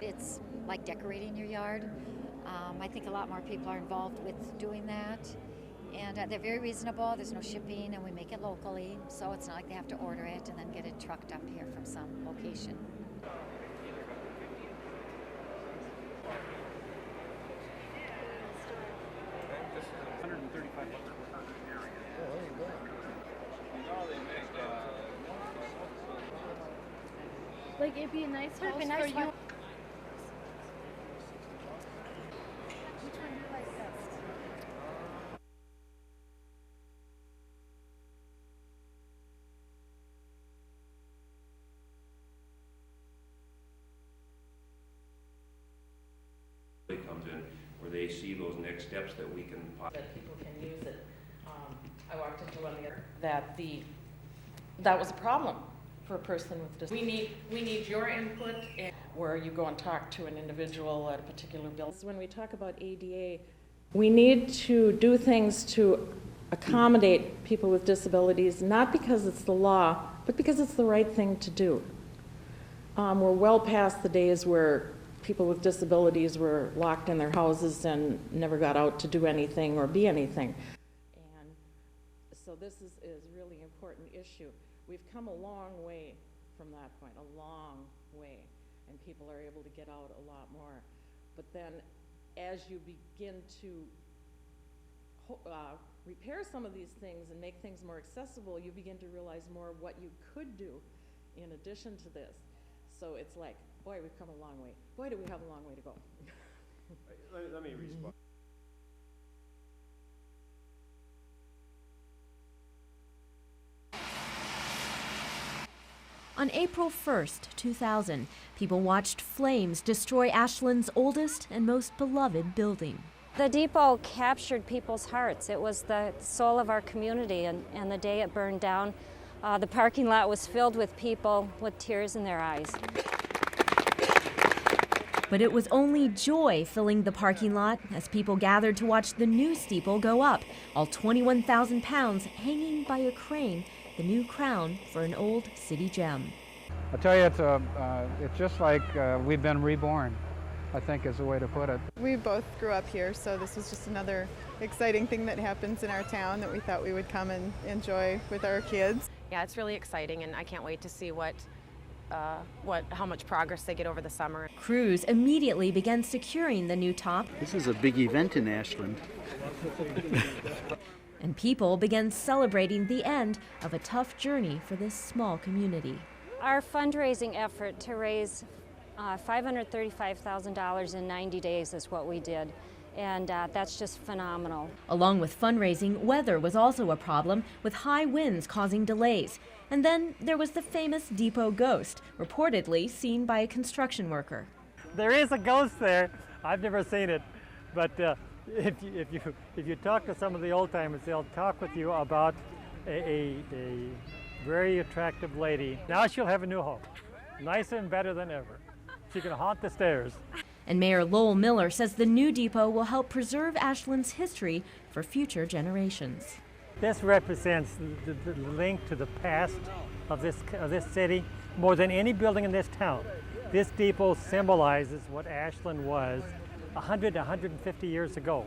It's like decorating your yard. I think a lot more people are involved with doing that. And they're very reasonable. There's no shipping, and we make it locally, so it's not like they have to order it and then get it trucked up here from some location. Like, it'd be a nice house for you. Which one do you like best? Comes in where they see those next steps that we can that people can use it. I walked into one that was a problem for a person with disability. We need your input where you go and talk to an individual at a particular building. When we talk about ADA, we need to do things to accommodate people with disabilities, not because it's the law, but because it's the right thing to do. We're well past the days where people with disabilities were locked in their houses and never got out to do anything or be anything. And so this is a really important issue. We've come a long way from that point, a long way, and people are able to get out a lot more. But then as you begin to repair some of these things and make things more accessible, you begin to realize more of what you could do in addition to this. So it's like, boy, we've come a long way. Boy, do we have a long way to go. Let me respond. On April 1st, 2000, people watched flames destroy Ashland's oldest and most beloved building. The depot captured people's hearts. It was the soul of our community, and the day it burned down, the parking lot was filled with people with tears in their eyes. But it was only joy filling the parking lot as people gathered to watch the new steeple go up, all 21,000 pounds hanging by a crane, the new crown for an old city gem. I tell you, it's just like we've been reborn, I think is the way to put it. We both grew up here, so this was just another exciting thing that happens in our town that we thought we would come and enjoy with our kids. Yeah, it's really exciting, and I can't wait to see how much progress they get over the summer. Crews immediately began securing the new top. This is a big event in Ashland. And people began celebrating the end of a tough journey for this small community. Our fundraising effort to raise $535,000 in 90 days is what we did, and that's just phenomenal. Along with fundraising, weather was also a problem, with high winds causing delays. And then there was the famous depot ghost, reportedly seen by a construction worker. There is a ghost there. I've never seen it, but if you talk to some of the old timers, they'll talk with you about a very attractive lady. Now she'll have a new home, nicer and better than ever. She can haunt the stairs. And Mayor Lowell Miller says the new depot will help preserve Ashland's history for future generations. This represents the link to the past of this city more than any building in this town. This depot symbolizes what Ashland was 100 to 150 years ago.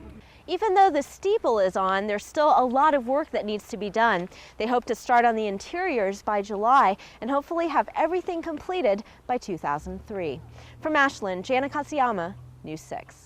Even though the steeple is on, there's still a lot of work that needs to be done. They hope to start on the interiors by July and hopefully have everything completed by 2003. From Ashland, Jana Katsuyama, News 6.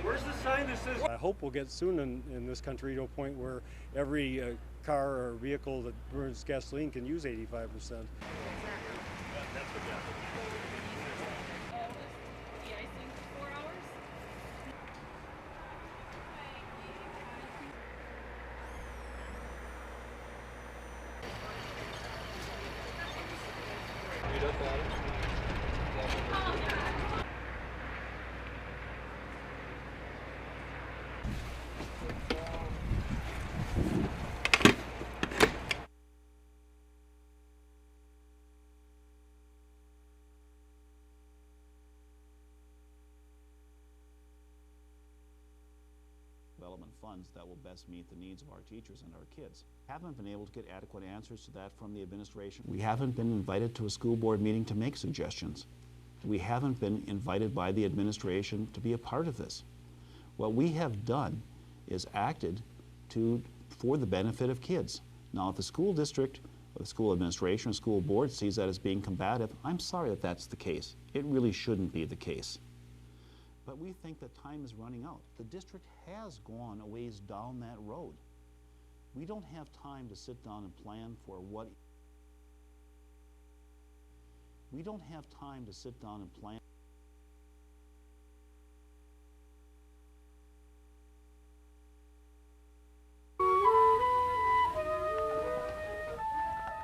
Where's the sign that says? I hope we'll get soon in this country to a point where every car or vehicle that burns gasoline can use 85%. funds that will best meet the needs of our teachers and our kids. Haven't been able to get adequate answers to that from the administration. We haven't been invited to a school board meeting to make suggestions. We haven't been invited by the administration to be a part of this. What we have done is acted for the benefit of kids. Now, if the school district, or the school administration, or school board sees that as being combative, I'm sorry that that's the case. It really shouldn't be the case. But we think that time is running out. The district has gone a ways down that road. We don't have time to sit down and plan for what. We don't have time to sit down and plan.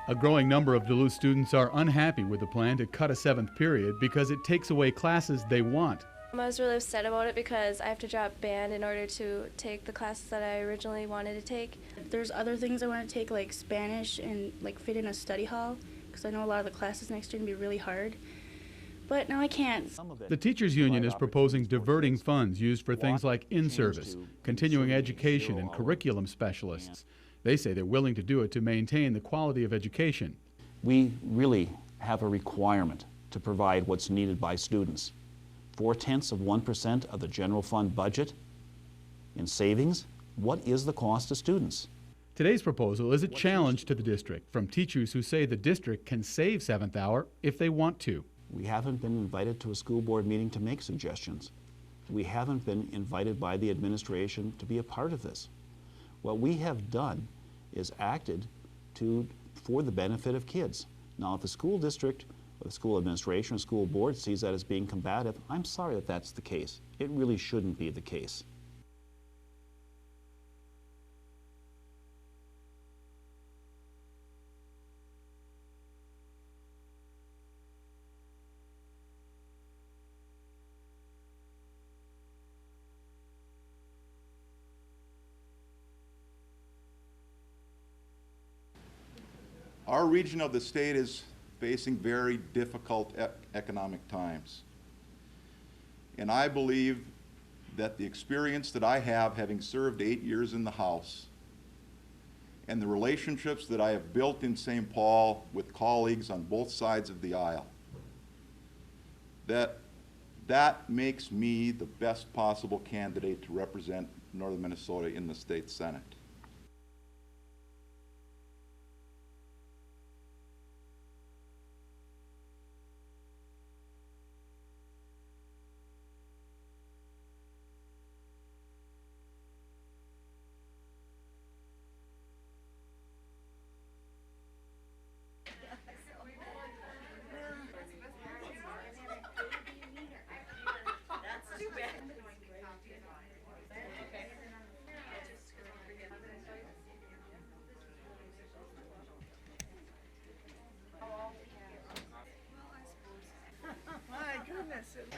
A growing number of Duluth students are unhappy with the plan to cut a 7th period because it takes away classes they want. I was really upset about it because I have to drop band in order to take the classes that I originally wanted to take. There's other things I want to take, like Spanish and like fit in a study hall, because I know a lot of the classes next year are going to be really hard. But now I can't. The teachers union is proposing diverting funds used for things like in-service, continuing education, and curriculum specialists. They say they're willing to do it to maintain the quality of education. We really have a requirement to provide what's needed by students. 0.4% of the general fund budget in savings. What is the cost to students? Today's proposal is a challenge to the district from teachers who say the district can save 7th hour if they want to. We haven't been invited to a school board meeting to make suggestions. We haven't been invited by the administration to be a part of this. What we have done is acted for the benefit of kids. Now, if the school district, or the school administration, or school board sees that as being combative, I'm sorry that that's the case. It really shouldn't be the case. Our region of the state is facing very difficult economic times. And I believe that the experience that I have, having served 8 years in the House, and the relationships that I have built in St. Paul with colleagues on both sides of the aisle, that makes me the best possible candidate to represent Northern Minnesota in the state Senate.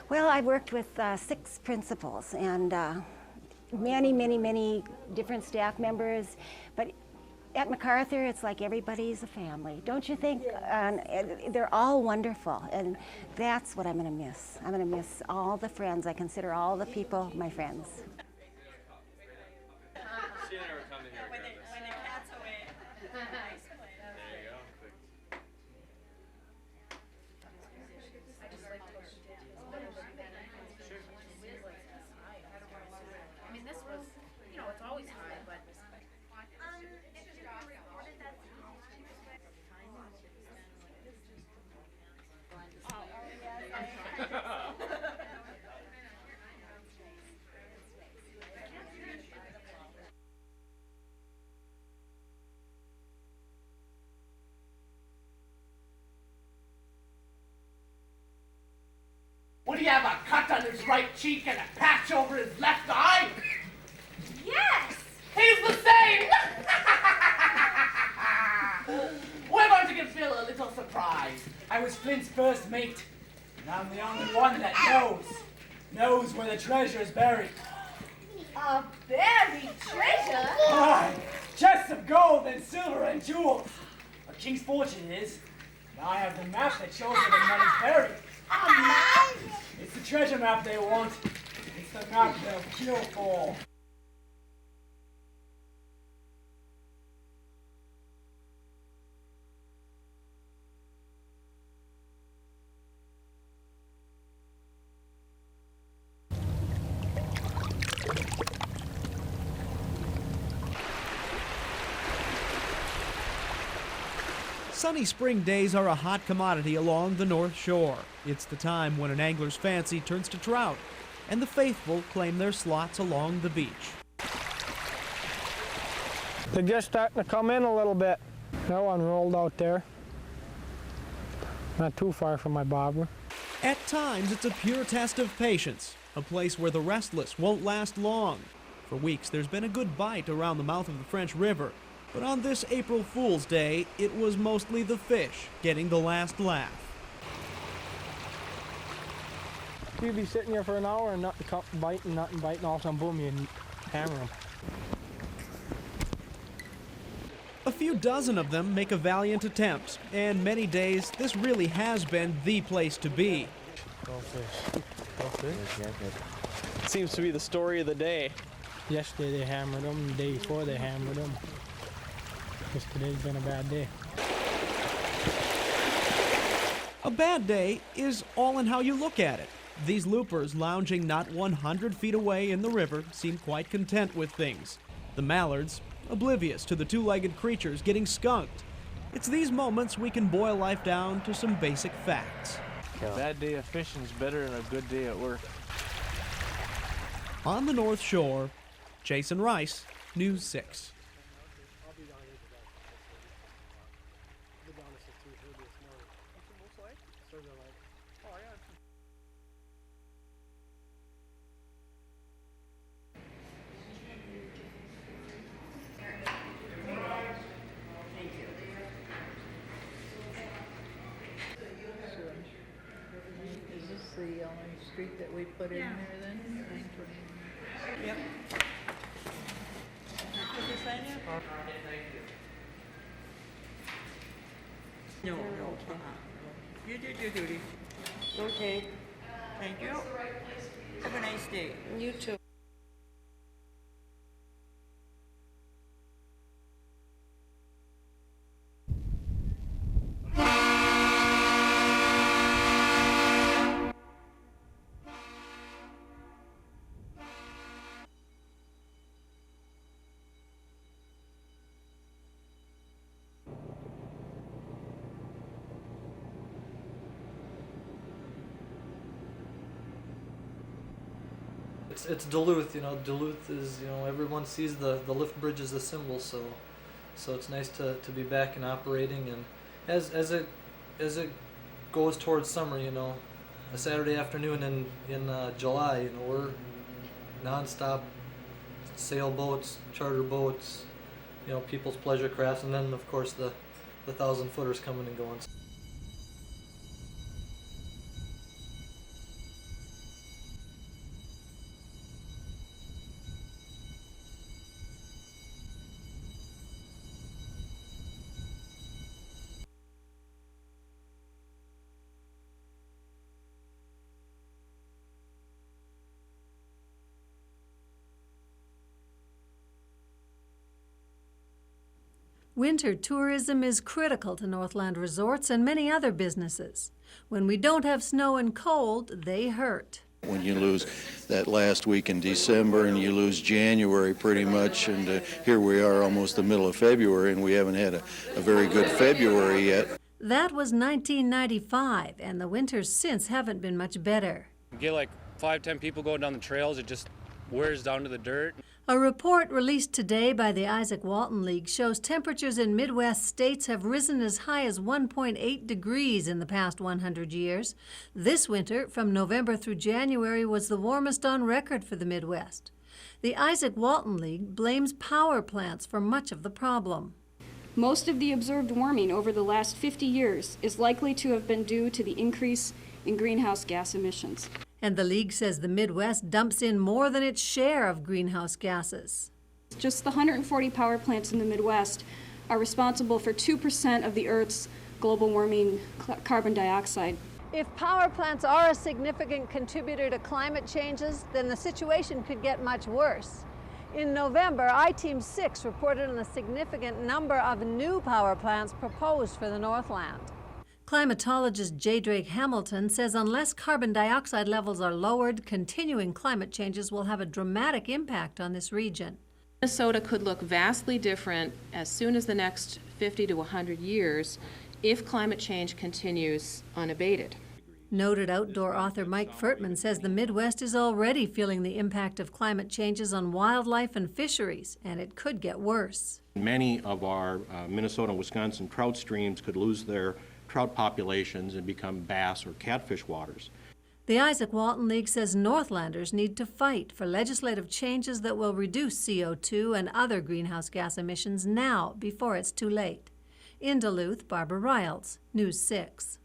Well, I worked with 6 principals and many different staff members, but at MacArthur it's like everybody's a family, don't you think? They're all wonderful, and that's what I'm going to miss. I'm going to miss all the friends. I consider all the people my friends. Would he have a cut on his right cheek and a patch over his left eye? Yes! He's the same! We're going to give Phil a little surprise. I was Flint's first mate, and I'm the only one that knows where the treasure is buried. A buried treasure? Aye, chests of gold and silver and jewels. A king's fortune is. Now I have the map that shows where the money's buried. A map? It's the treasure map they want. It's the map they'll kill for. Sunny spring days are a hot commodity along the North Shore. It's the time when an angler's fancy turns to trout, and the faithful claim their slots along the beach. They're just starting to come in a little bit. That one rolled out there. Not too far from my bobber. At times, it's a pure test of patience, a place where the restless won't last long. For weeks, there's been a good bite around the mouth of the French River, but on this April Fool's Day, it was mostly the fish getting the last laugh. You'd be sitting here for an hour and nothing biting, all of a sudden, boom, you hammer them. A few dozen of them make a valiant attempt, and many days this really has been the place to be. Go fish. Go fish. Seems to be the story of the day. Yesterday they hammered them, the day before they hammered them. Just today's been a bad day. A bad day is all in how you look at it. These loopers lounging not 100 feet away in the river seem quite content with things. The mallards, oblivious to the two-legged creatures getting skunked. It's these moments we can boil life down to some basic facts. A bad day of fishing is better than a good day at work. On the North Shore, Jason Rice, News 6. Is this the only street that we put in there then? Yep. No, you did your duty. Okay. Thank you. Have a nice day. You too. It's Duluth, Duluth is, everyone sees the lift bridge as a symbol, so it's nice to be back and operating, and as it goes towards summer, a Saturday afternoon in July, we're nonstop sailboats, charter boats, people's pleasure crafts, and then of course the 1,000-footers coming and going. Winter tourism is critical to Northland Resorts and many other businesses. When we don't have snow and cold, they hurt. When you lose that last week in December and you lose January pretty much, and here we are almost the middle of February and we haven't had a very good February yet. That was 1995, and the winters since haven't been much better. You get like 5-10 people going down the trails, it just wears down to the dirt. A report released today by the Isaac Walton League shows temperatures in Midwest states have risen as high as 1.8 degrees in the past 100 years. This winter, from November through January, was the warmest on record for the Midwest. The Isaac Walton League blames power plants for much of the problem. Most of the observed warming over the last 50 years is likely to have been due to the increase in greenhouse gas emissions. And the League says the Midwest dumps in more than its share of greenhouse gases. Just the 140 power plants in the Midwest are responsible for 2% of the Earth's global warming carbon dioxide. If power plants are a significant contributor to climate changes, then the situation could get much worse. In November, I-Team 6 reported on a significant number of new power plants proposed for the Northland. Climatologist J. Drake Hamilton says unless carbon dioxide levels are lowered, continuing climate changes will have a dramatic impact on this region. Minnesota could look vastly different as soon as the next 50 to 100 years if climate change continues unabated. Noted outdoor author Mike Furtman says the Midwest is already feeling the impact of climate changes on wildlife and fisheries, and it could get worse. Many of our Minnesota and Wisconsin trout streams could lose their trout populations and become bass or catfish waters. The Isaac Walton League says Northlanders need to fight for legislative changes that will reduce CO2 and other greenhouse gas emissions now before it's too late. In Duluth, Barbara Riles, News 6.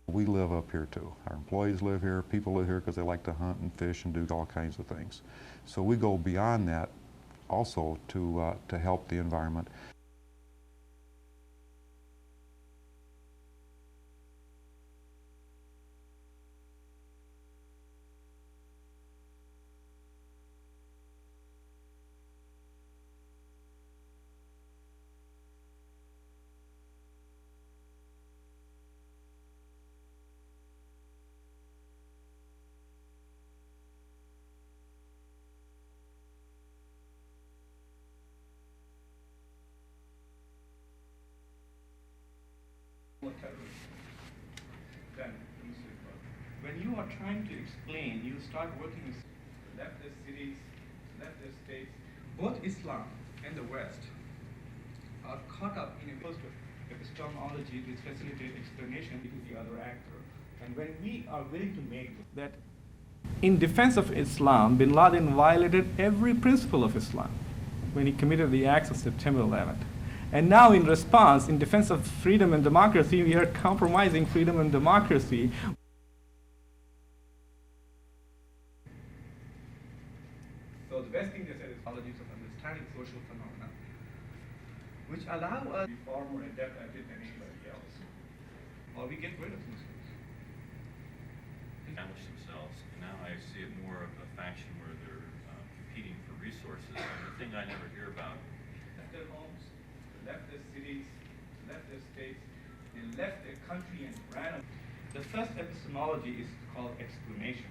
We live up here too. Our employees live here, people live here because they like to hunt and fish and do all kinds of things. So we go beyond that also to help the environment. When you are trying to explain, you start working with leftist cities, leftist states. Both Islam and the West are caught up in a first epistemology which facilitates explanation to the other actor. And when we are willing to make that, in defense of Islam, bin Laden violated every principle of Islam when he committed the acts of September 11th. And now in response, in defense of freedom and democracy, we are compromising freedom and democracy. So the best thing they said is apologies of understanding social phenomena, which allow us to be far more adept at it than anybody else. Or we get rid of Muslims. Establish themselves, and now I see it more of a faction where they're competing for resources. And the thing I never hear about. Left their homes, left their cities, left their states, they left their country and ran. The first epistemology is called explanation.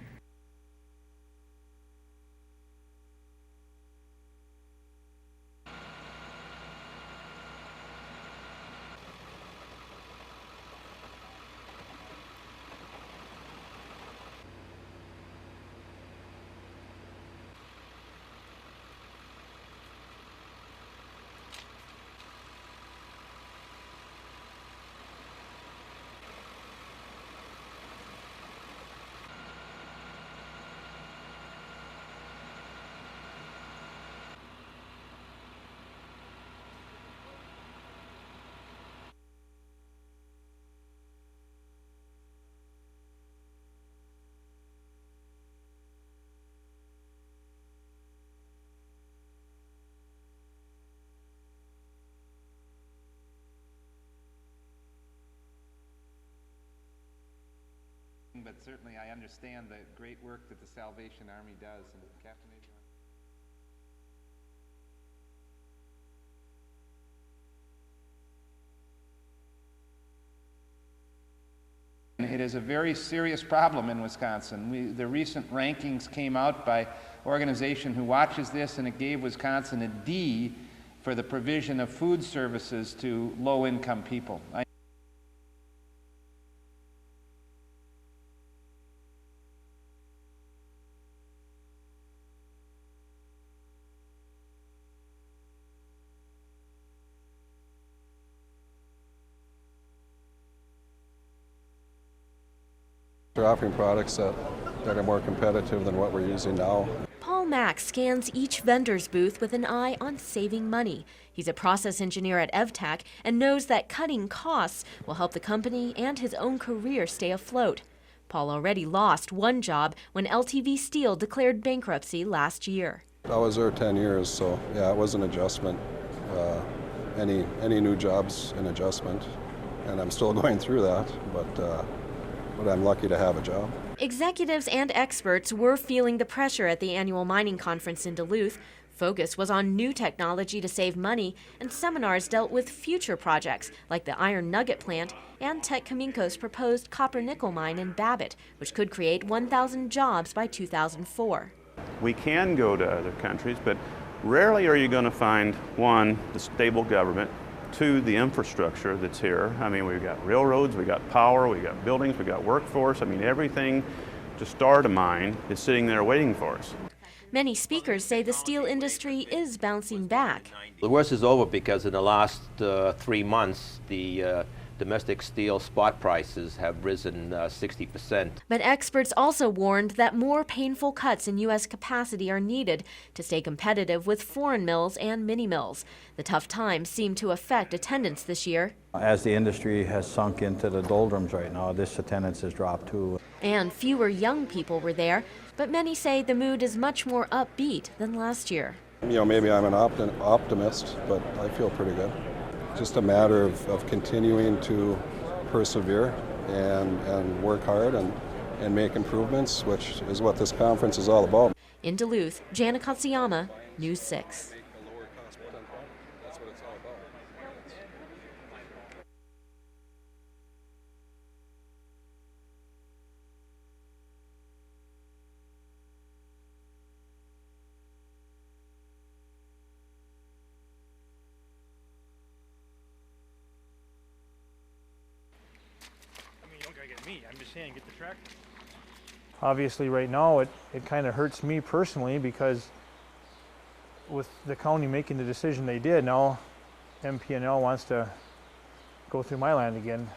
But certainly I understand the great work that the Salvation Army does. And Captain Adrian. It is a very serious problem in Wisconsin. The recent rankings came out by an organization who watches this, and it gave Wisconsin a D for the provision of food services to low-income people. They're offering products that are more competitive than what we're using now. Paul Mack scans each vendor's booth with an eye on saving money. He's a process engineer at EvTech and knows that cutting costs will help the company and his own career stay afloat. Paul already lost one job when LTV Steel declared bankruptcy last year. I was there 10 years, so yeah, it was an adjustment. any new job's an adjustment, and I'm still going through that, but I'm lucky to have a job. Executives and experts were feeling the pressure at the annual mining conference in Duluth. Focus was on new technology to save money, and seminars dealt with future projects like the iron nugget plant and Tech Kaminko's proposed copper-nickel mine in Babbitt, which could create 1,000 jobs by 2004. We can go to other countries, but rarely are you going to find, one, the stable government, two, the infrastructure that's here. I mean, we've got railroads, we've got power, we've got buildings, we've got workforce. I mean, everything to start a mine is sitting there waiting for us. Many speakers say the steel industry is bouncing back. The worst is over because in the last 3 months, the domestic steel spot prices have risen 60%. But experts also warned that more painful cuts in U.S. capacity are needed to stay competitive with foreign mills and mini mills. The tough times seem to affect attendance this year. As the industry has sunk into the doldrums right now, this attendance has dropped too. And fewer young people were there, but many say the mood is much more upbeat than last year. You know, maybe I'm an optimist, but I feel pretty good. Just a matter of continuing to persevere and work hard and make improvements, which is what this conference is all about. In Duluth, Jana Katsuyama, News 6. I'm just saying, get the tractor. Obviously, right now, it kind of hurts me personally because with the county making the decision they did, now MPNL wants to go through my land again.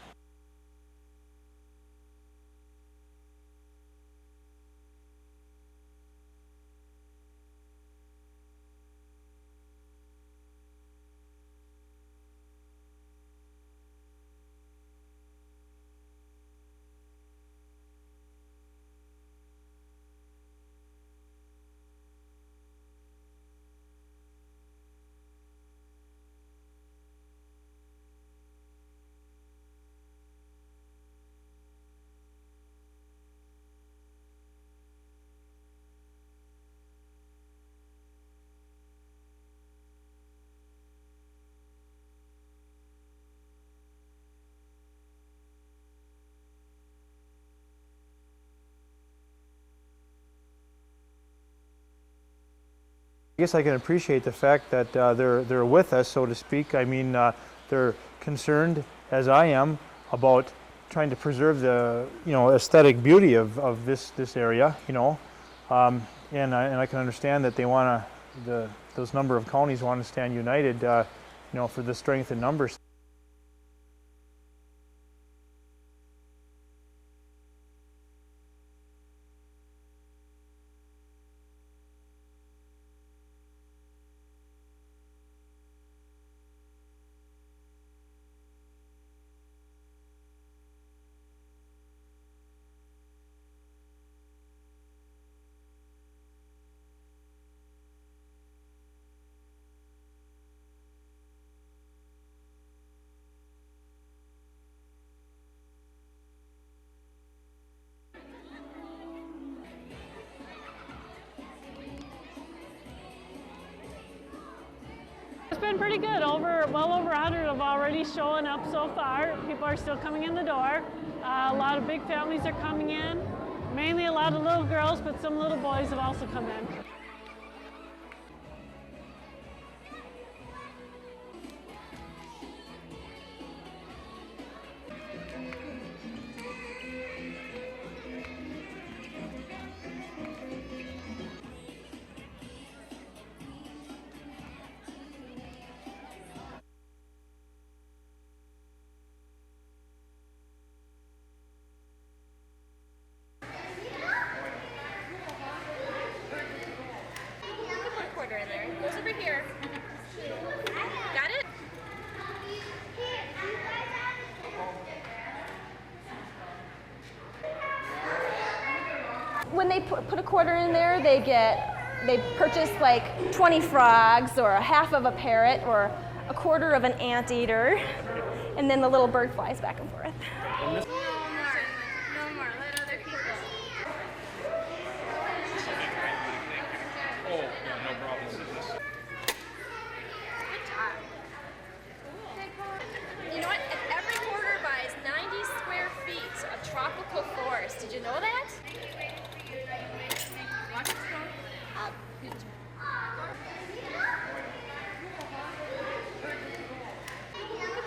I guess I can appreciate the fact that they're with us, so to speak. I mean, they're concerned, as I am, about trying to preserve the aesthetic beauty of this area, and I can understand that they want to, those number of counties want to stand united, for the strength in numbers. It's been pretty good. Well over 100 have already shown up so far. People are still coming in the door. A lot of big families are coming in. Mainly a lot of little girls, but some little boys have also come in. When they put a quarter in there, they purchase like 20 frogs or a half of a parrot or a quarter of an anteater, and then the little bird flies back and forth. No more. Let other people. Oh, yeah, no problem. Good job. You know what? Every quarter buys 90 square feet of tropical forest. Did you know that?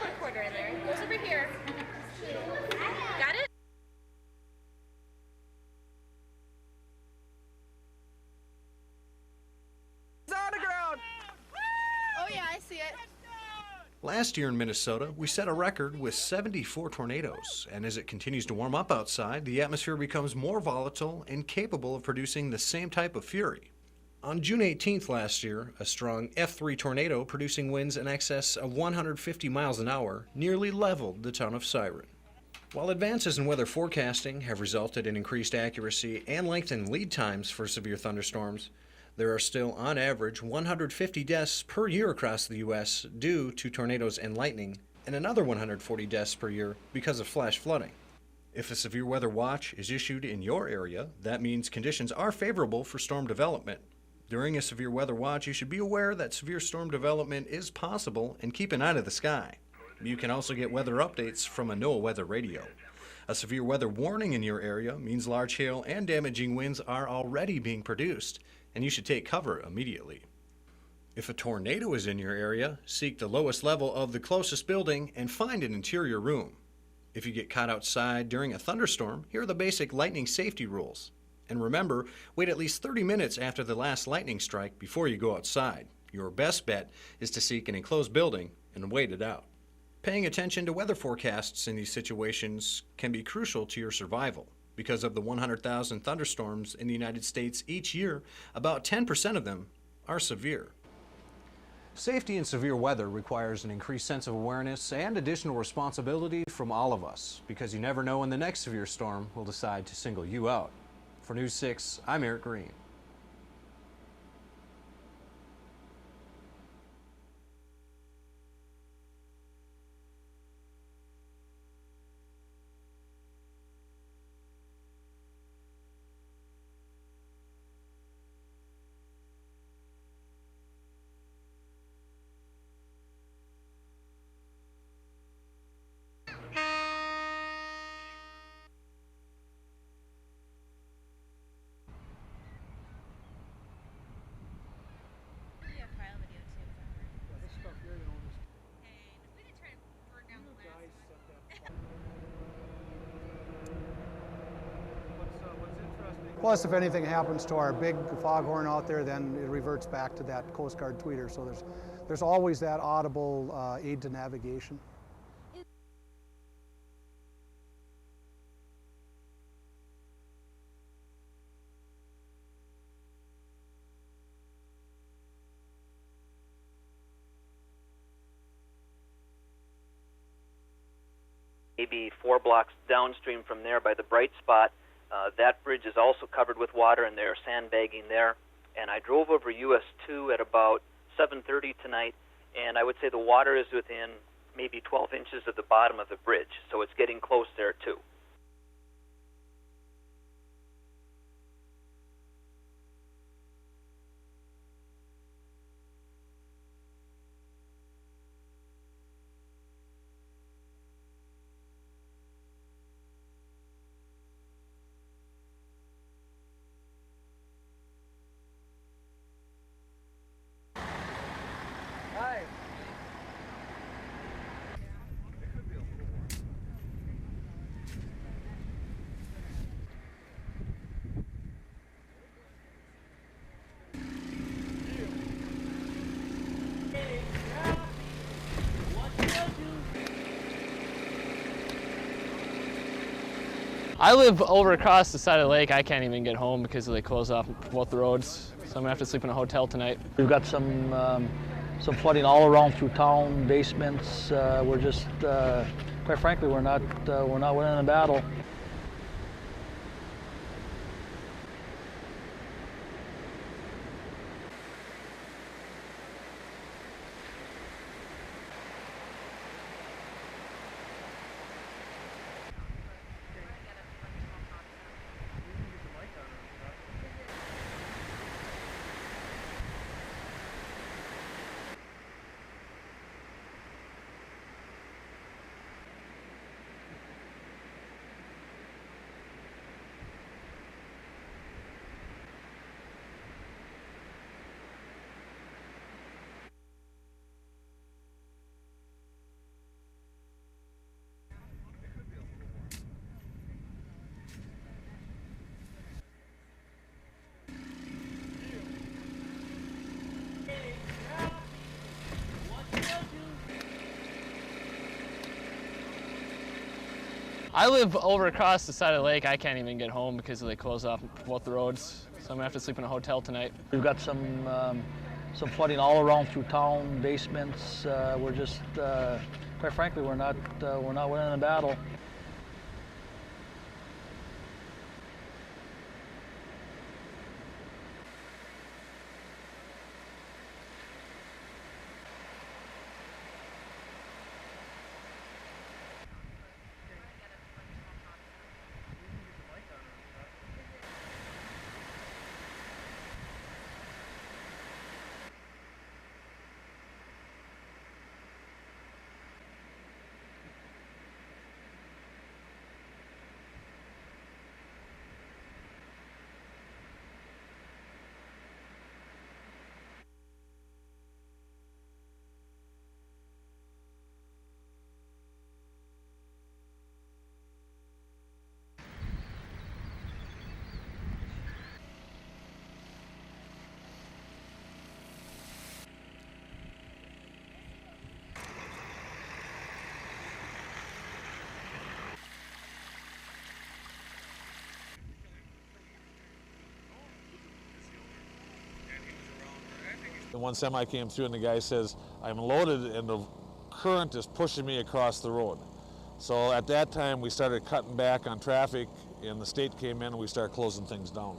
Put a quarter in there. It goes over here. Got it? It's on the ground! Oh yeah, I see it. Last year in Minnesota, we set a record with 74 tornadoes, and as it continues to warm up outside, the atmosphere becomes more volatile and capable of producing the same type of fury. On June 18th last year, a strong F3 tornado producing winds in excess of 150 miles an hour nearly leveled the town of Siren. While advances in weather forecasting have resulted in increased accuracy and lengthened lead times for severe thunderstorms, there are still, on average, 150 deaths per year across the U.S. due to tornadoes and lightning, and another 140 deaths per year because of flash flooding. If a severe weather watch is issued in your area, that means conditions are favorable for storm development. During a severe weather watch, you should be aware that severe storm development is possible and keep an eye to the sky. You can also get weather updates from a NOAA weather radio. A severe weather warning in your area means large hail and damaging winds are already being produced, and you should take cover immediately. If a tornado is in your area, seek the lowest level of the closest building and find an interior room. If you get caught outside during a thunderstorm, here are the basic lightning safety rules. And remember, wait at least 30 minutes after the last lightning strike before you go outside. Your best bet is to seek an enclosed building and wait it out. Paying attention to weather forecasts in these situations can be crucial to your survival. Because of the 100,000 thunderstorms in the United States each year, about 10% of them are severe. Safety in severe weather requires an increased sense of awareness and additional responsibility from all of us, because you never know when the next severe storm will decide to single you out. For News 6, I'm Eric Green. Plus, if anything happens to our big foghorn out there, then it reverts back to that Coast Guard tweeter. So there's always that audible aid to navigation. Maybe 4 blocks downstream from there by the bright spot, that bridge is also covered with water, and they're sandbagging there. And I drove over US 2 at about 7:30 tonight, and I would say the water is within maybe 12 inches of the bottom of the bridge, so it's getting close there too. I live over across the side of the lake. I can't even get home because they close off both the roads. So I'm gonna have to sleep in a hotel tonight. We've got some flooding all around through town, basements. We're just, quite frankly, we're not winning the battle. I live over across the side of the lake. I can't even get home because they close off both the roads. So I'm gonna have to sleep in a hotel tonight. We've got some flooding all around through town, basements. We're just, quite frankly, we're not winning the battle. The one semi came through and the guy says, I'm loaded and the current is pushing me across the road. So at that time we started cutting back on traffic and the state came in and we started closing things down.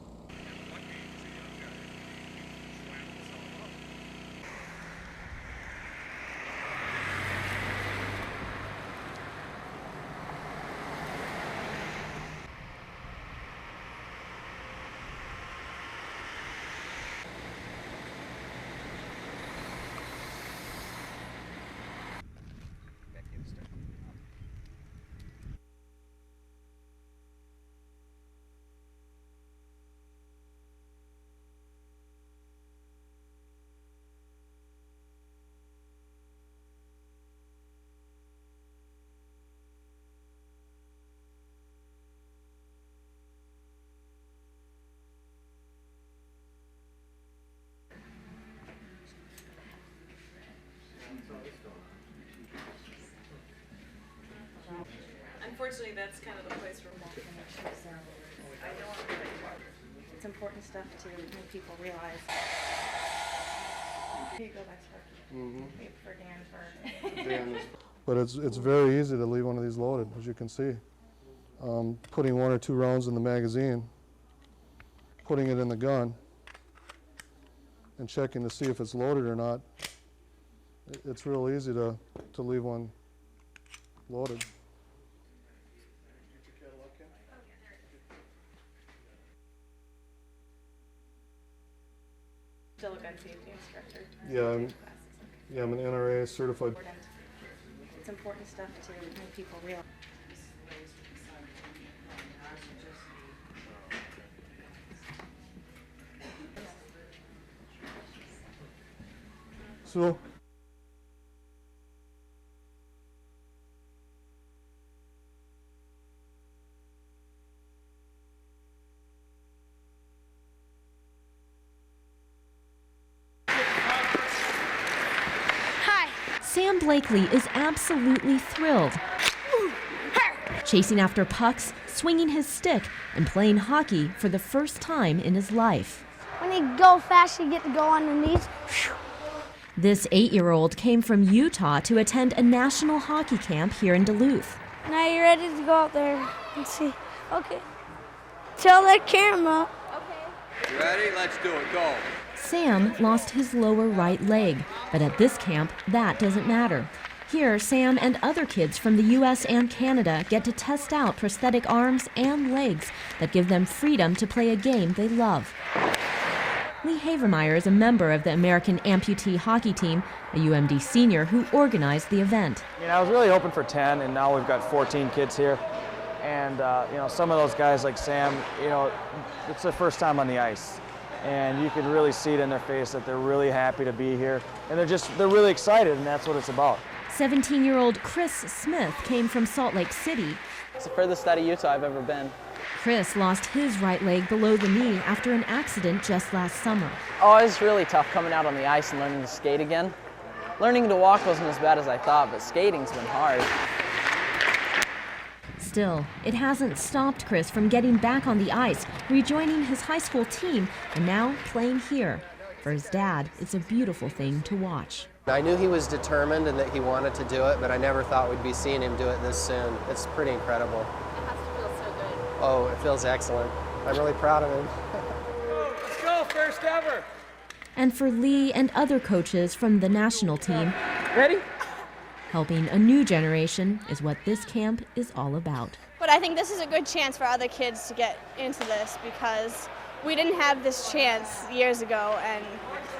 Unfortunately, that's kind of the place where I know it's important stuff to make people realize. Here you go, that's Sparky. Wait for Dan for. But it's very easy to leave one of these loaded, as you can see. Putting 1 or 2 rounds in the magazine, putting it in the gun, and checking to see if it's loaded or not. It's real easy to leave one loaded. Still a gun safety instructor. Yeah, I'm an NRA certified. It's important stuff to make people realize. So. Sam Blakely is absolutely thrilled. Chasing after pucks, swinging his stick, and playing hockey for the first time in his life. When you go fast, you get to go on the knees. This 8-year-old came from Utah to attend a national hockey camp here in Duluth. Now you're ready to go out there and see. Okay. Tell that camera. Okay. Ready? Let's do it. Go. Sam lost his lower right leg, but at this camp, that doesn't matter. Here, Sam and other kids from the U.S. and Canada get to test out prosthetic arms and legs that give them freedom to play a game they love. Lee Havermeyer is a member of the American Amputee Hockey Team, a UMD senior who organized the event. I was really hoping for 10, and now we've got 14 kids here. And, some of those guys like Sam, it's their first time on the ice. And you can really see it in their face that they're really happy to be here. And they're really excited, and that's what it's about. 17-year-old Chris Smith came from Salt Lake City. It's the furthest out of Utah I've ever been. Chris lost his right leg below the knee after an accident just last summer. Oh, it was really tough coming out on the ice and learning to skate again. Learning to walk wasn't as bad as I thought, but skating's been hard. Still, it hasn't stopped Chris from getting back on the ice, rejoining his high school team, and now playing here. For his dad, it's a beautiful thing to watch. I knew he was determined and that he wanted to do it, but I never thought we'd be seeing him do it this soon. It's pretty incredible. It has to feel so good. Oh, it feels excellent. I'm really proud of him. Let's go, first ever. And for Lee and other coaches from the national team, Ready? helping a new generation is what this camp is all about. But I think this is a good chance for other kids to get into this because we didn't have this chance years ago, and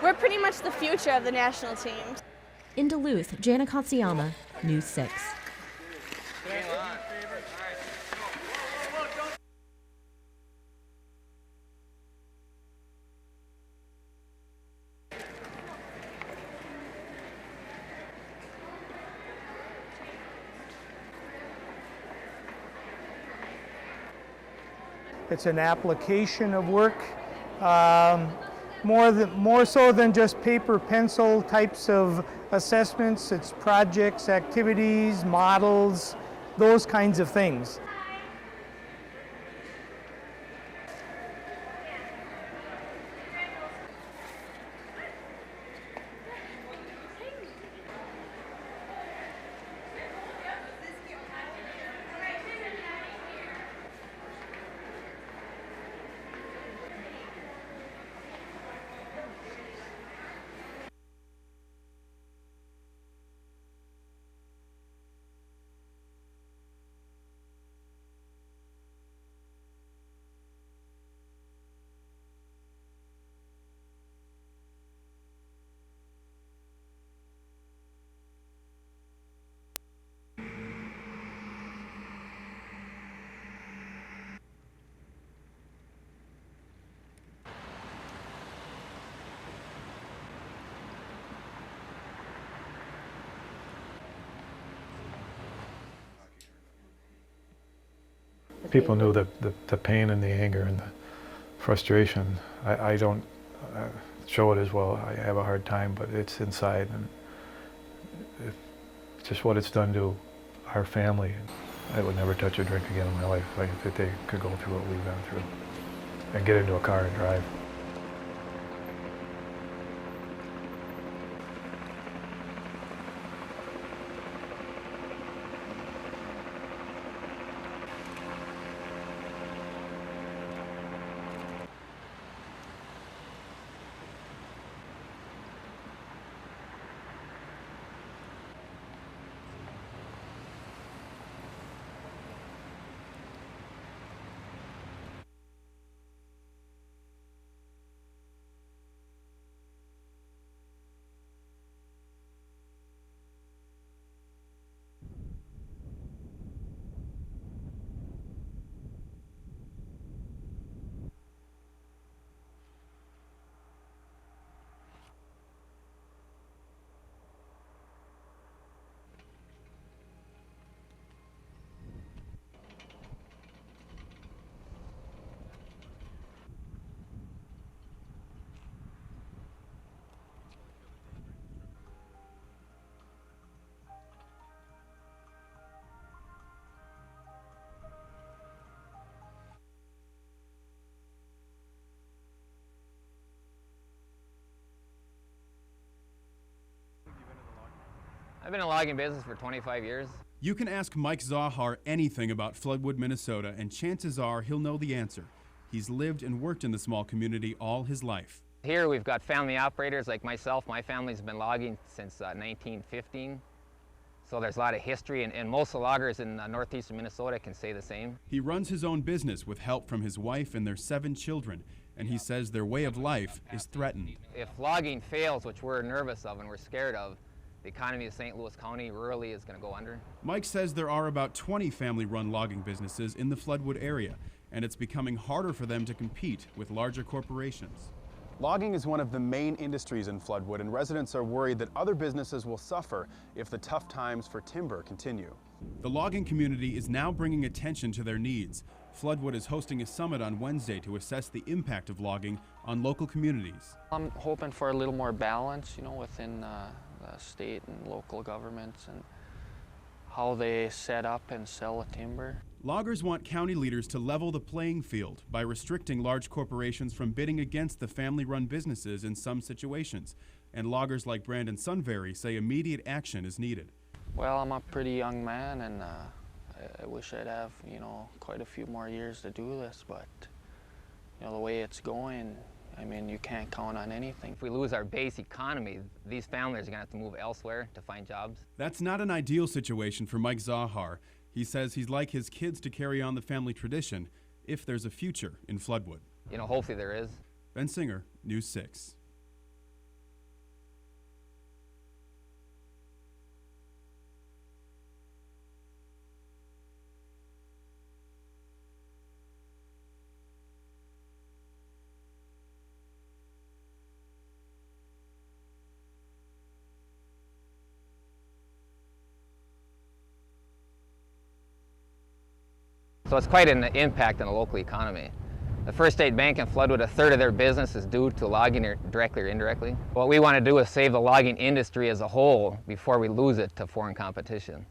we're pretty much the future of the national team. In Duluth, Jana Katsuyama, News 6. It's an application of work, more so than just paper pencil types of assessments. It's projects, activities, models, those kinds of things. People knew the pain and the anger and the frustration. I don't show it as well. I have a hard time, but it's inside, and it's just what it's done to our family. I would never touch a drink again in my life if they could go through what we've gone through and get into a car and drive. I've been in the logging business for 25 years. You can ask Mike Zahar anything about Floodwood, Minnesota, and chances are he'll know the answer. He's lived and worked in the small community all his life. Here we've got family operators like myself. My family's been logging since 1915. So there's a lot of history, and most of the loggers in northeastern Minnesota can say the same. He runs his own business with help from his wife and their 7 children, and he says their way of life is threatened. If logging fails, which we're nervous of and we're scared of, the economy of St. Louis County rurally is going to go under. Mike says there are about 20 family-run logging businesses in the Floodwood area, and it's becoming harder for them to compete with larger corporations. Logging is one of the main industries in Floodwood, and residents are worried that other businesses will suffer if the tough times for timber continue. The logging community is now bringing attention to their needs. Floodwood is hosting a summit on Wednesday to assess the impact of logging on local communities. I'm hoping for a little more balance, within the state and local governments, and how they set up and sell the timber. Loggers want county leaders to level the playing field by restricting large corporations from bidding against the family-run businesses in some situations. And loggers like Brandon Sunvary say immediate action is needed. Well, I'm a pretty young man, and I wish I'd have, you know, quite a few more years to do this, but, you know, the way it's going, I mean, you can't count on anything. If we lose our base economy, these families are going to have to move elsewhere to find jobs. That's not an ideal situation for Mike Zahar. He says he'd like his kids to carry on the family tradition if there's a future in Floodwood. You know, hopefully there is. Ben Singer, News 6. So it's quite an impact on the local economy. The First State Bank in Floodwood, a third of their business is due to logging, directly or indirectly. What we want to do is save the logging industry as a whole before we lose it to foreign competition.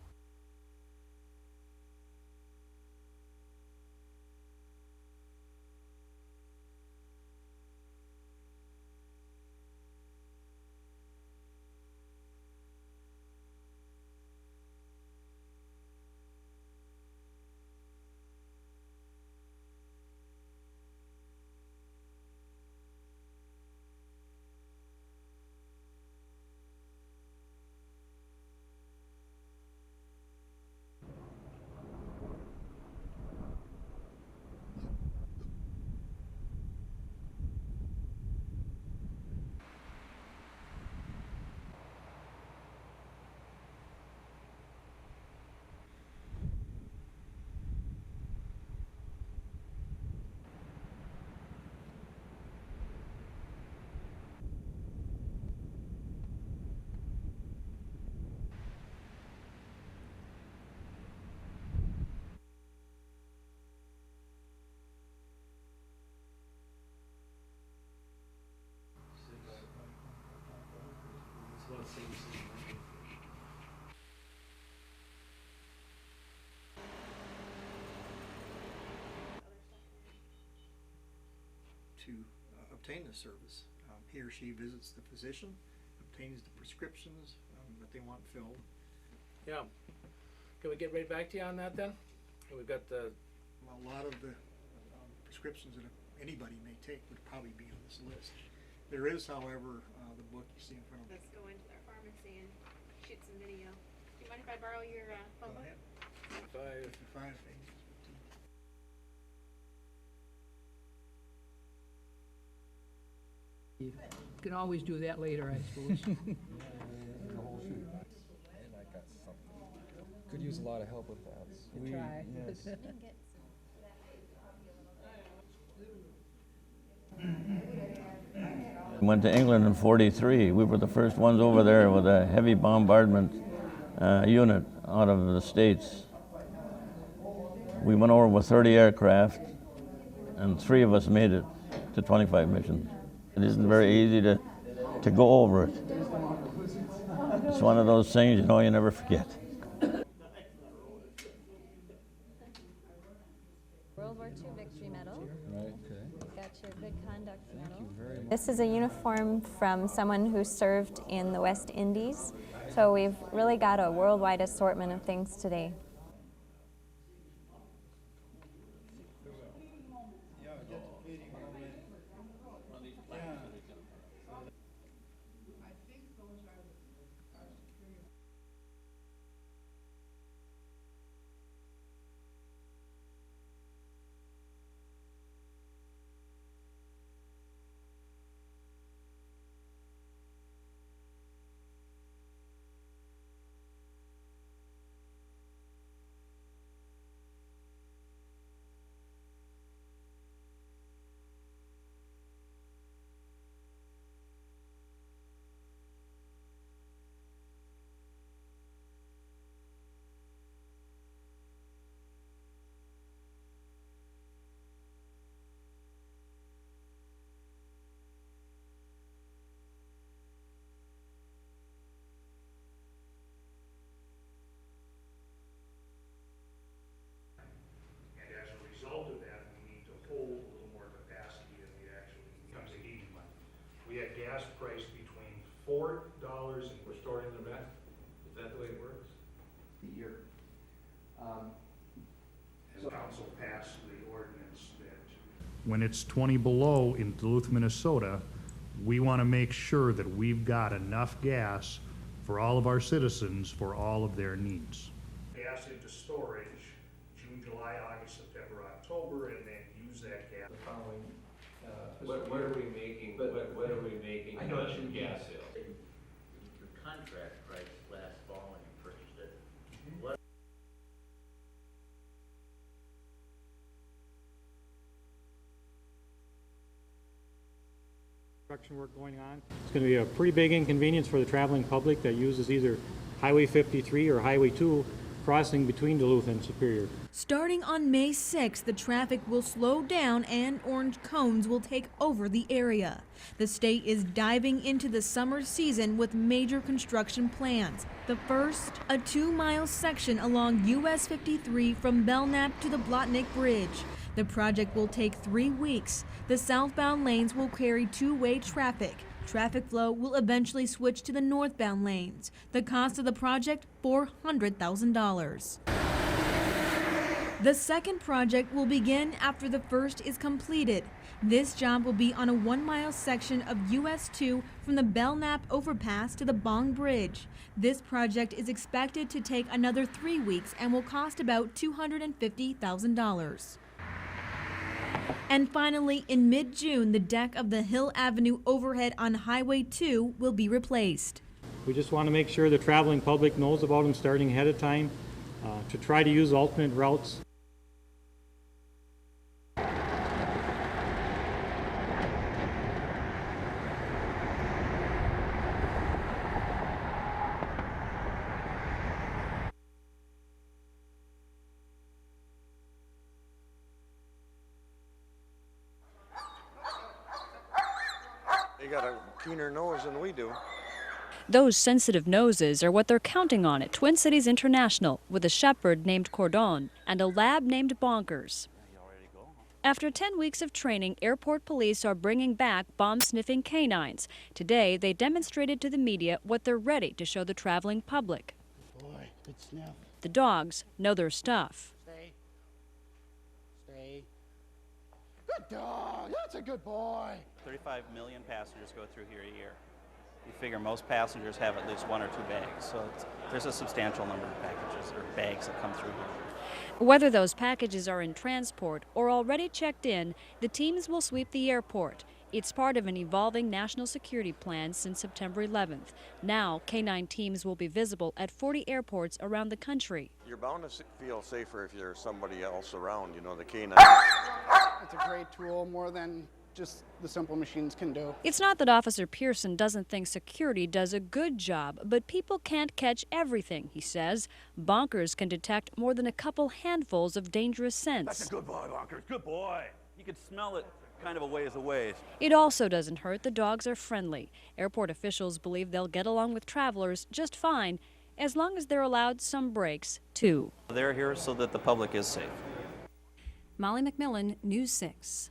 To obtain the service. He or she visits the physician, obtains the prescriptions that they want filled. Yeah. Can we get right back to you on that then? We've got the... Well, a lot of the prescriptions that anybody may take would probably be on this list. There is, however, the book you see in front of me. Let's go into their pharmacy and shoot some video. Do you mind if I borrow your phone book? 55. You can always do that later, I suppose. Could use a lot of help with that. Try. Yes. Went to England in '43. We were the first ones over there with a heavy bombardment unit out of the States. We went over with 30 aircraft, and 3 of us made it to 25 missions. It isn't very easy to go over it. It's one of those things, you know, you never forget. World War II Victory Medal. Right, okay. Got your good conduct medal. Thank you very much. This is a uniform from someone who served in the West Indies. So we've really got a worldwide assortment of things today. Is that the way it works? The year. And council passed the ordinance that when it's 20 below in Duluth, Minnesota, we want to make sure that we've got enough gas for all of our citizens for all of their needs. Gas into storage, June, July, August, September, October, and then use that gas. The following. What are we making, what are we making I know on what you mean. gas sales? Your contract price last fall when you purchased it. What construction work going on. It's going to be a pretty big inconvenience for the traveling public that uses either Highway 53 or Highway 2 crossing between Duluth and Superior. Starting on May 6th, the traffic will slow down and orange cones will take over the area. The state is diving into the summer season with major construction plans. The first, a 2-mile section along US 53 from Belknap to the Blotnick Bridge. The project will take 3 weeks. The southbound lanes will carry two-way traffic. Traffic flow will eventually switch to the northbound lanes. The cost of the project, $400,000. The second project will begin after the first is completed. This job will be on a 1-mile section of US 2 from the Belknap overpass to the Bong Bridge. This project is expected to take another 3 weeks and will cost about $250,000. And finally, in mid-June, the deck of the Hill Avenue overhead on Highway 2 will be replaced. We just want to make sure the traveling public knows about them starting ahead of time to try to use alternate routes. They got a keener nose than we do. Those sensitive noses are what they're counting on at Twin Cities International with a shepherd named Cordon and a lab named Bonkers. After 10 weeks of training, airport police are bringing back bomb-sniffing canines. Today, they demonstrated to the media what they're ready to show the traveling public. Boy, good sniff. The dogs know their stuff. Stay. Stay. Good dog. That's a good boy. 35 million passengers go through here a year. You figure most passengers have at least 1 or 2 bags, so there's a substantial number of packages or bags that come through here. Whether those packages are in transport or already checked in, the teams will sweep the airport. It's part of an evolving national security plan since September 11th. Now, K-9 teams will be visible at 40 airports around the country. You're bound to feel safer if there's somebody else around, you know, the canine. It's a great tool, more than just the simple machines can do. It's not that Officer Pearson doesn't think security does a good job, but people can't catch everything, he says. Bonkers can detect more than a couple handfuls of dangerous scents. That's a good boy, Bonkers. Good boy. You can smell it kind of a ways away. It also doesn't hurt. The dogs are friendly. Airport officials believe they'll get along with travelers just fine, as long as they're allowed some breaks, too. They're here so that the public is safe. Molly McMillan, News 6.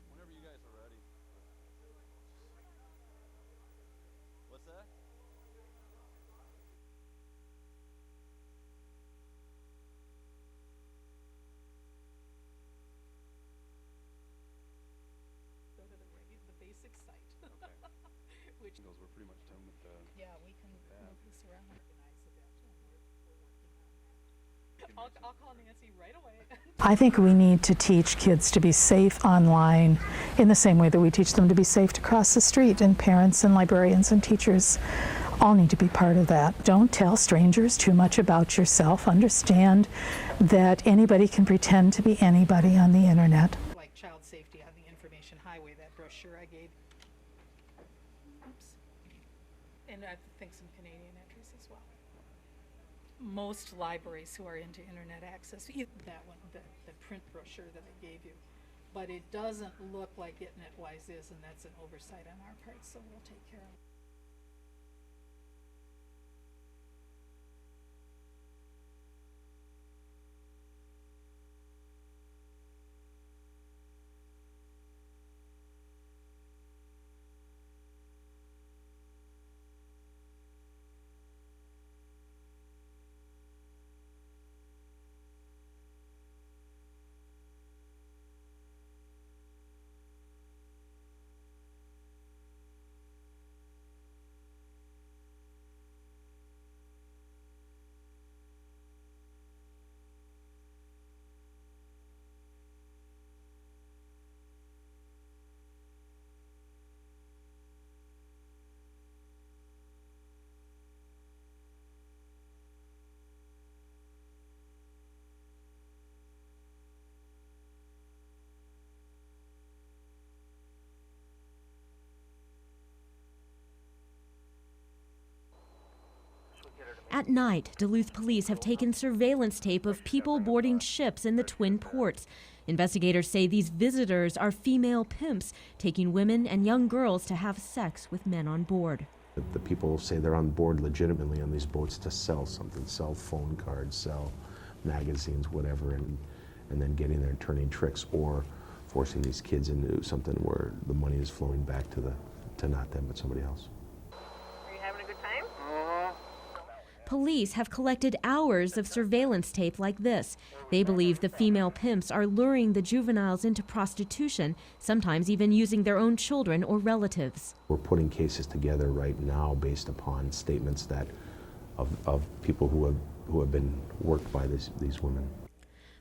We're pretty much done with the... Yeah, we can move this around. I'll call Nancy right away. I think we need to teach kids to be safe online in the same way that we teach them to be safe to cross the street, and parents and librarians and teachers all need to be part of that. Don't tell strangers too much about yourself. Understand that anybody can pretend to be anybody on the internet. Like child safety on the information highway, that brochure I gave. Oops. And I think some Canadian entries as well. Most libraries who are into internet access, that one, the print brochure that I gave you, but it doesn't look like it NetWise is, and that's an oversight on our part, so we'll take care of it. At night, Duluth police have taken surveillance tape of people boarding ships in the Twin Ports. Investigators say these visitors are female pimps taking women and young girls to have sex with men on board. The people say they're on board legitimately on these boats to sell something, sell phone cards, sell magazines, whatever, and then getting there and turning tricks or forcing these kids into something where the money is flowing back to not them but somebody else. Are you having a good time? Police have collected hours of surveillance tape like this. They believe the female pimps are luring the juveniles into prostitution, sometimes even using their own children or relatives. We're putting cases together right now based upon statements that of people who have been worked by these women.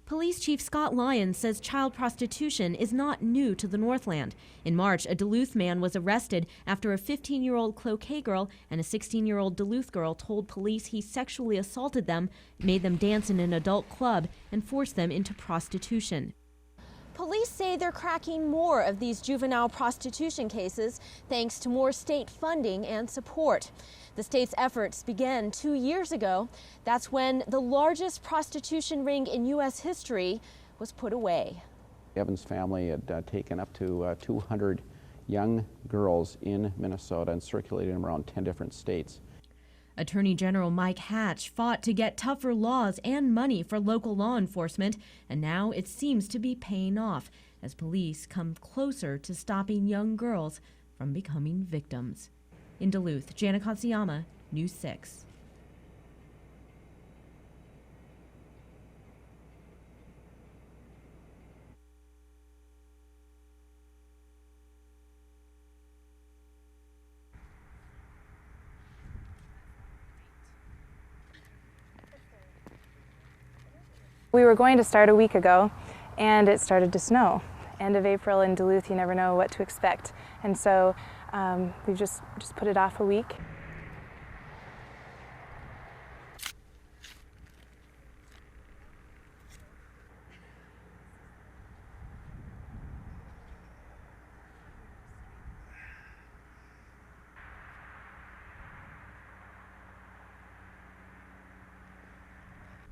Police Chief Scott Lyons says child prostitution is not new to the Northland. In March, a Duluth man was arrested after a 15-year-old Cloquet girl and a 16-year-old Duluth girl told police he sexually assaulted them, made them dance in an adult club, and forced them into prostitution. Police say they're cracking more of these juvenile prostitution cases thanks to more state funding and support. The state's efforts began 2 years ago. That's when the largest prostitution ring in U.S. history was put away. Evans' family had taken up to 200 young girls in Minnesota and circulated them around 10 different states. Attorney General Mike Hatch fought to get tougher laws and money for local law enforcement, and now it seems to be paying off as police come closer to stopping young girls from becoming victims. In Duluth, Jana Katsuyama, News 6. We were going to start a week ago, and it started to snow. End of April in Duluth, you never know what to expect. And so we've just put it off a week.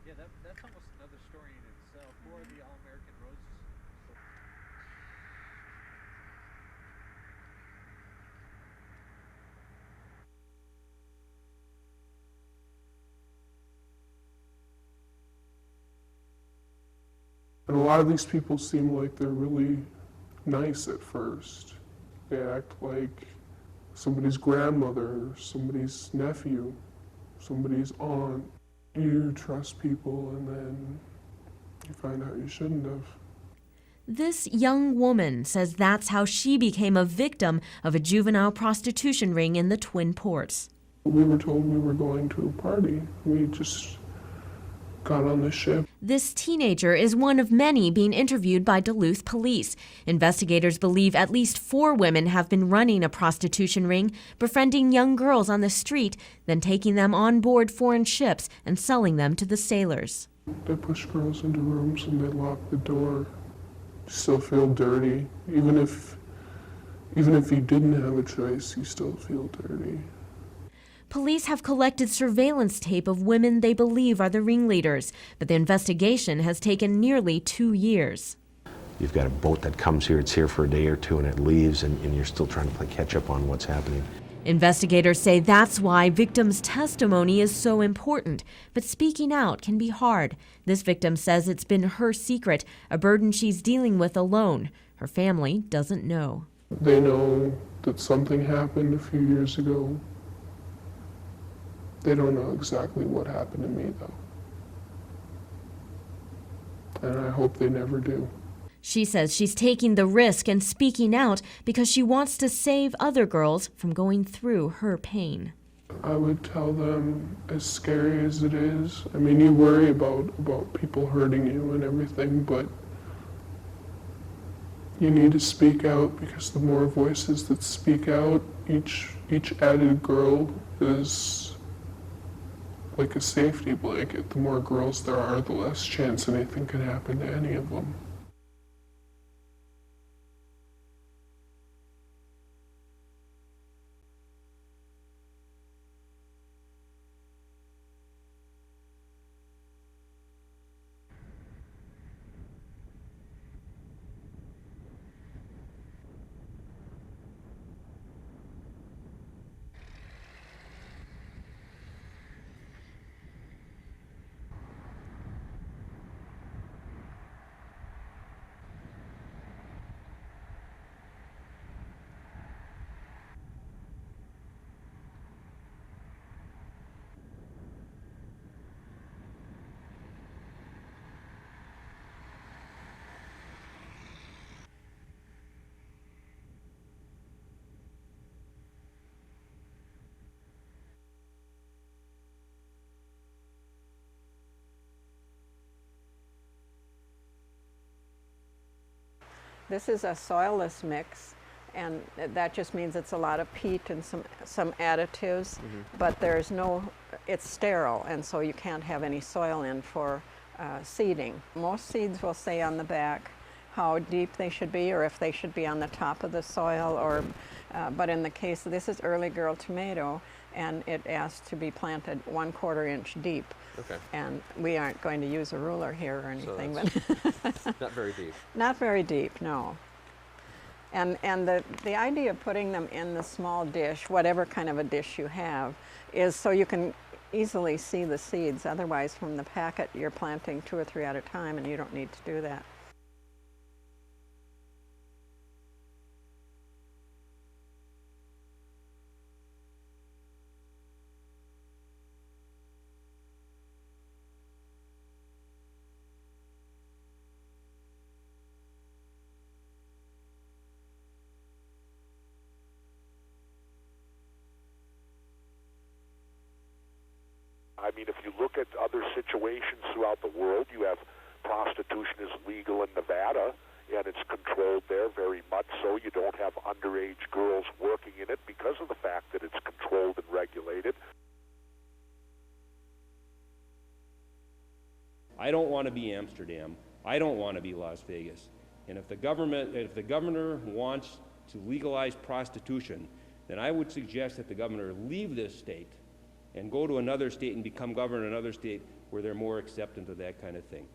Yeah, that's almost another story in itself. Who are the All-American Roses? And a lot of these people seem like they're really nice at first. They act like somebody's grandmother, somebody's nephew, somebody's aunt. You trust people and then you find out you shouldn't have. This young woman says that's how she became a victim of a juvenile prostitution ring in the Twin Ports. We were told we were going to a party. We just got on the ship. This teenager is one of many being interviewed by Duluth police. Investigators believe at least 4 women have been running a prostitution ring, befriending young girls on the street, then taking them on board foreign ships and selling them to the sailors. They push girls into rooms and they lock the door. You still feel dirty. Even if you didn't have a choice, you still feel dirty. Police have collected surveillance tape of women they believe are the ringleaders, but the investigation has taken nearly 2 years. You've got a boat that comes here, it's here for a day or two, and it leaves, and you're still trying to play catch up on what's happening. Investigators say that's why victims' testimony is so important, but speaking out can be hard. This victim says it's been her secret, a burden she's dealing with alone. Her family doesn't know. They know that something happened a few years ago. They don't know exactly what happened to me, though. And I hope they never do. She says she's taking the risk and speaking out because she wants to save other girls from going through her pain. I would tell them, as scary as it is, I mean, you worry about people hurting you and everything, but you need to speak out, because the more voices that speak out, each added girl is like a safety blanket. The more girls there are, the less chance anything can happen to any of them. This is a soilless mix, and that just means it's a lot of peat and some additives, but there's no, it's sterile, and so you can't have any soil in for seeding. Most seeds will say on the back how deep they should be, or if they should be on the top of the soil, or but in the case, this is early girl tomato, and it asked to be planted 1/4 inch deep. Okay. And we aren't going to use a ruler here or anything, So but not very deep. not very deep, no. And the idea of putting them in the small dish, whatever kind of a dish you have, is so you can easily see the seeds. Otherwise, from the packet, you're planting 2 or 3 at a time, and you don't need to do that. I mean, if you look at other situations throughout the world, you have prostitution is legal in Nevada, and it's controlled there very much so. You don't have underage girls working in it because of the fact that it's controlled and regulated. I don't want to be Amsterdam. I don't want to be Las Vegas. And if the governor wants to legalize prostitution, then I would suggest that the governor leave this state and go to another state and become governor in another state where they're more acceptant of that kind of thing.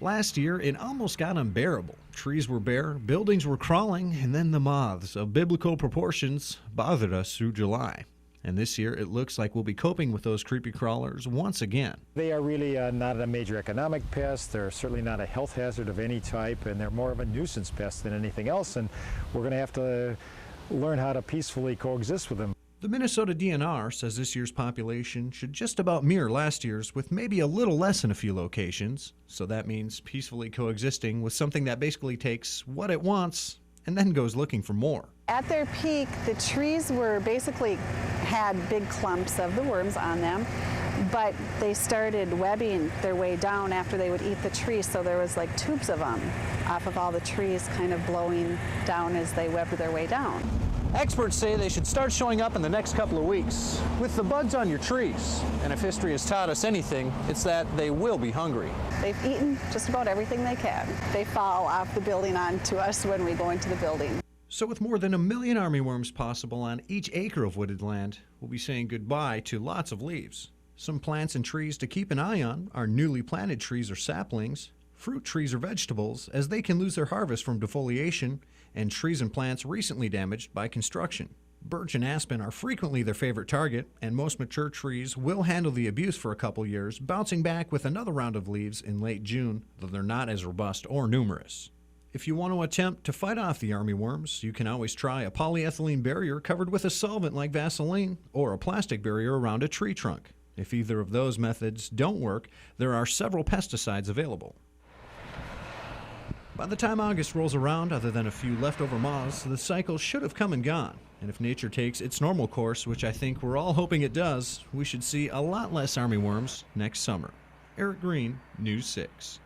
Last year, it almost got unbearable. Trees were bare, buildings were crawling, and then the moths of biblical proportions bothered us through July. And this year, it looks like we'll be coping with those creepy crawlers once again. They are really not a major economic pest. They're certainly not a health hazard of any type, and they're more of a nuisance pest than anything else, and we're going to have to learn how to peacefully coexist with them. The Minnesota DNR says this year's population should just about mirror last year's, with maybe a little less in a few locations. So that means peacefully coexisting with something that basically takes what it wants and then goes looking for more. At their peak, the trees were basically had big clumps of the worms on them, but they started webbing their way down after they would eat the tree, so there was like tubes of them off of all the trees kind of blowing down as they webbed their way down. Experts say they should start showing up in the next couple of weeks with the buds on your trees. And if history has taught us anything, it's that they will be hungry. They've eaten just about everything they can. They fall off the building onto us when we go into the building. So with more than 1 million armyworms possible on each acre of wooded land, we'll be saying goodbye to lots of leaves. Some plants and trees to keep an eye on are newly planted trees or saplings, fruit trees or vegetables, as they can lose their harvest from defoliation, and trees and plants recently damaged by construction. Birch and aspen are frequently their favorite target, and most mature trees will handle the abuse for a couple years, bouncing back with another round of leaves in late June, though they're not as robust or numerous. If you want to attempt to fight off the armyworms, you can always try a polyethylene barrier covered with a solvent like Vaseline, or a plastic barrier around a tree trunk. If either of those methods don't work, there are several pesticides available. By the time August rolls around, other than a few leftover moths, the cycle should have come and gone. And if nature takes its normal course, which I think we're all hoping it does, we should see a lot less armyworms next summer. Eric Green, News 6.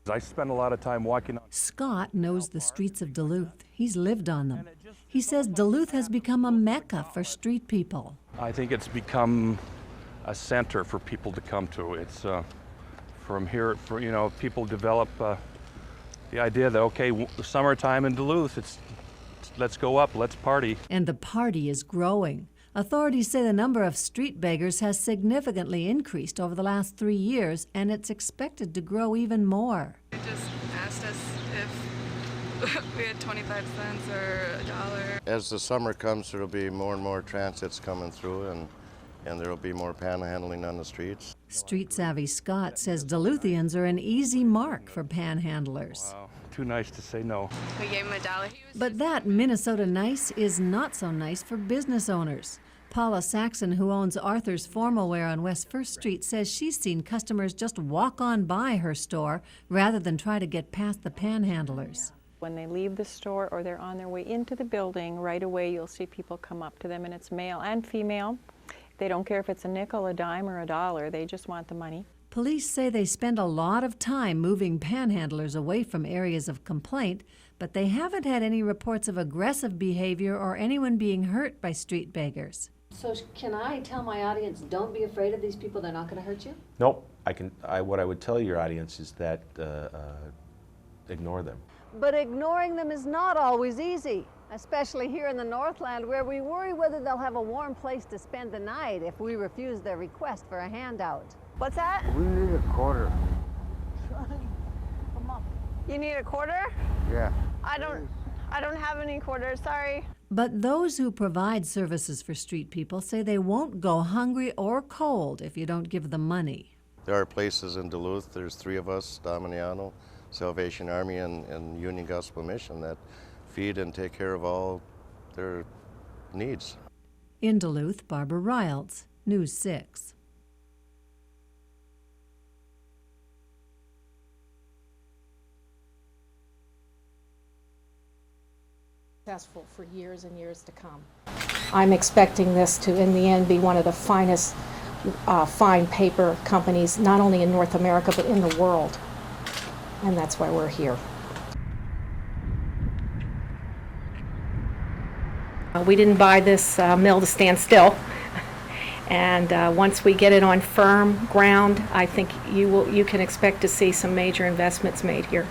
I spend a lot of time walking on. Scott knows the streets of Duluth. He's lived on them. He says Duluth has become a mecca for street people. I think it's become a center for people to come to. It's from here, people develop the idea that, okay, the summertime in Duluth, let's go up, let's party. And the party is growing. Authorities say the number of street beggars has significantly increased over the last 3 years, and it's expected to grow even more. They just asked us if we had 25 cents or $1. As the summer comes, there will be more and more transits coming through, and there will be more panhandling on the streets. Street-savvy Scott says Duluthians are an easy mark for panhandlers. Wow, too nice to say no. We gave him $1. But that Minnesota nice is not so nice for business owners. Paula Saxon, who owns Arthur's Formal Wear on West 1st Street, says she's seen customers just walk on by her store rather than try to get past the panhandlers. When they leave the store or they're on their way into the building, right away you'll see people come up to them, and it's male and female. They don't care if it's a nickel, a dime, or $1. They just want the money. Police say they spend a lot of time moving panhandlers away from areas of complaint, but they haven't had any reports of aggressive behavior or anyone being hurt by street beggars. So can I tell my audience, don't be afraid of these people, they're not going to hurt you? Nope. What I would tell your audience is that ignore them. But ignoring them is not always easy, especially here in the Northland, where we worry whether they'll have a warm place to spend the night if we refuse their request for a handout. What's that? We need a quarter. You need a quarter? Yeah. I don't have any quarters, sorry. But those who provide services for street people say they won't go hungry or cold if you don't give them money. There are places in Duluth, there's 3 of us, Dominiano, Salvation Army, and Union Gospel Mission, that feed and take care of all their needs. In Duluth, Barbara Riles, News 6. Successful for years and years to come. I'm expecting this to, in the end, be one of the finest fine paper companies, not only in North America, but in the world. And that's why we're here. We didn't buy this mill to stand still. And once we get it on firm ground, I think you can expect to see some major investments made here.